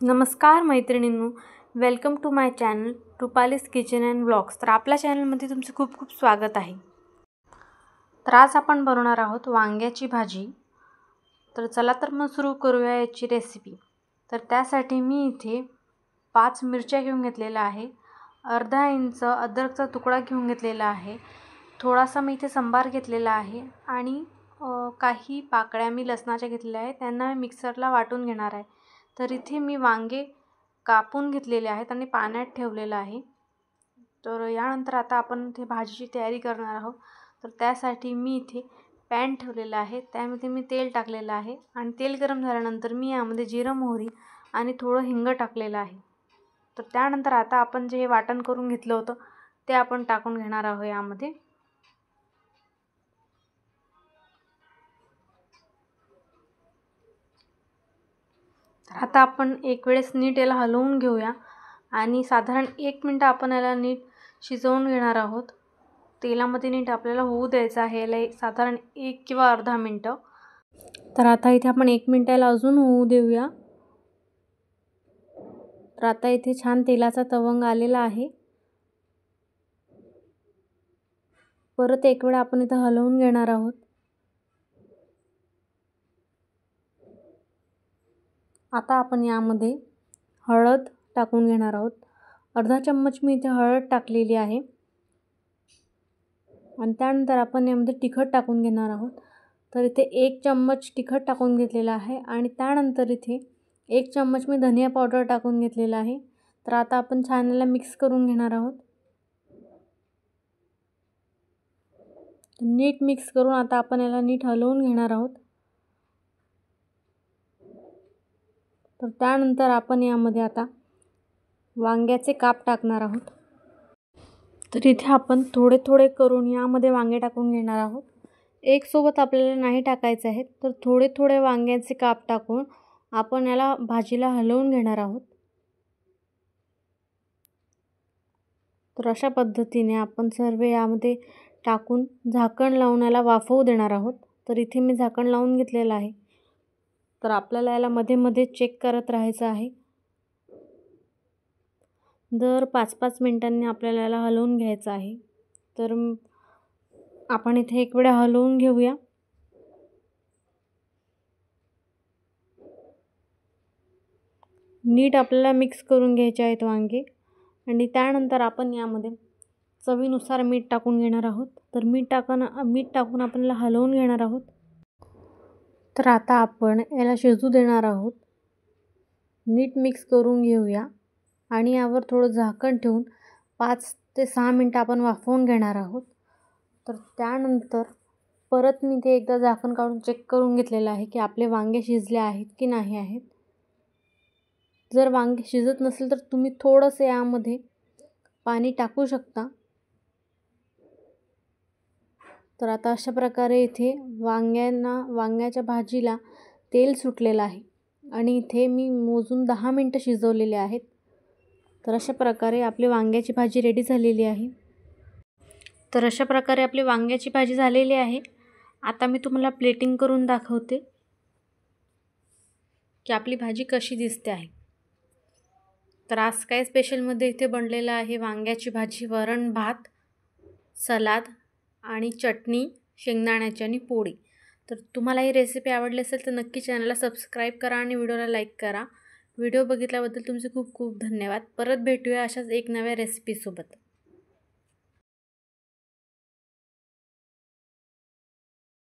नमस्कार मैत्रिणींनो, welcome to my channel Rupali's kitchen and vlogs. तर आपल्या चॅनलमध्ये तुमचे खूप खूप स्वागत आहे। तर आज आपण बनवणार आहोत वांग्याची भाजी। तर चला तर मग सुरू करूया याची रेसिपी। तर त्यासाठी मी इथे 5 मिरच्या घेऊन घेतलेला आहे, अर्धा इंच अद्रकचा तुकडा घेऊन घेतलेला आहे, थोडासा मी इथे संबार घेतलेला आहे आणि काही पाकळ्या मी लसणाच्या घेतलेल्या आहेत, त्यांना मिक्सरला वाटून घेणार आहे। तर इथे मी वांगे कापून घेतलेले आहेत आणि पाण्यात ठेवलेलं आहे। तर यानंतर आता आपण इथे भाजीची तयारी करणार आहोत। तर त्यासाठी मी इथे पॅन ठेवलेला आहे, त्यामध्ये मी तेल टाकलेलं आहे आणि तेल गरम झाल्यानंतर मी यामध्ये जिरं मोहरी आणि थोडं हिंग टाकलेलं आहे। तर त्यानंतर आता आपण जे वाटण करून घेतलं होतं ते आपण टाकून घेणार आहोत यामध्ये। तर आता आपण एक वेळेस नीट याला हलवून घेऊया आणि साधारण 1 मिनिट आपण याला नीट शिजवून घेणार आहोत। तेलामध्ये नीट आपल्याला होऊ द्यायचं आहे याला साधारण 1 किंवा अर्धा मिनिट। तर आता इथे आपण 1 मिनिट याला अजून होऊ देऊया। तर आता इथे छान तेलाचा तवंग आलेला आहे। परत एक वेळा आपण इथे हलवून घेणार आहोत। आता आपण यामध्ये हळद टाकून घेणार आहोत। अर्धा चम्मच मी इथे हळद टाकलेली आहे आणि त्यानंतर आपण यामध्ये तिखट टाकून घेणार आहोत। तर इथे 1 चम्मच तिखट टाकून घेतलेला आहे आणि त्यानंतर इथे 1 चम्मच मी धनिया पावडर टाकून घेतलेला आहे। तर आता आपण छान याला मिक्स करून घेणार आहोत। नीट मिक्स करून आता आपण याला नीट हलवून घेणार आहोत। तर त्यानंतर आपण यामध्ये आता वांग्याचे काप टाकणार आहोत। तर इथे आपण थोडे थोडे करून यामध्ये वांगे टाकून घेणार आहोत। एक सोबत आपल्याला नाही टाकायचे आहेत, तर थोडे थोडे वांग्याचे काप टाकून आपण याला भाजीला हलवून घेणार आहोत। तर अशा पद्धतीने आपण सर्व यामध्ये टाकून झाकण लावून याला वाफवू देणार आहोत। तर इथे मी झाकण लावून घेतलेलं आहे। तर आपल्याला याला मध्ये मध्ये चेक करत राहायचं आहे। दर 5-5 मिनिटांनी आपल्याला याला हलवून घ्यायचं आहे। तर आपण इथे एक वेळा हलवून घेऊया। नीट आपल्याला मिक्स करून घ्यायचे आहेत वांगे आणि त्यानंतर आपण यामध्ये चवीनुसार मीठ टाकून घेणार आहोत। तर मीठ टाकून आपण याला हलवून घेणार आहोत। तर आता आपण याला शिजू देणार आहोत। नीट मिक्स करून घेऊया आणि यावर थोडं झाकण ठेवून 5 ते 6 मिनिटं आपण वाफवून घेणार आहोत। तर त्यानंतर परत मी ते एकदा झाकण काढून चेक करून घेतलेलं आहे की आपले वांगे शिजले आहेत की नाही आहेत। जर वांगे शिजत नसेल तर तुम्ही थोडंसं यामध्ये पाणी टाकू शकता। तर आता अशा प्रकारे इथे वांग्याच्या भाजीला तेल सुटलेलं आहे आणि इथे मी मोजून 10 मिनिटं शिजवलेले आहेत। तर अशा प्रकारे आपली वांग्याची भाजी रेडी झालेली आहे। तर अशा प्रकारे आपली वांग्याची भाजी झालेली आहे। आता मी तुम्हाला प्लेटिंग करून दाखवते की आपली भाजी कशी दिसते आहे। तर आज काय स्पेशलमध्ये इथे बनलेलं आहे वांग्याची भाजी, वरण भात, सलाद आणि चटणी शेंगदाण्याची आणि पोळी। तर तुम्हाला ही रेसिपी आवडली असेल तर नक्की चॅनलला सबस्क्राईब करा आणि व्हिडिओला लाईक करा। व्हिडिओ बघितल्याबद्दल तुमचे खूप खूप धन्यवाद। परत भेटूया अशाच एक नव्या रेसिपीसोबत।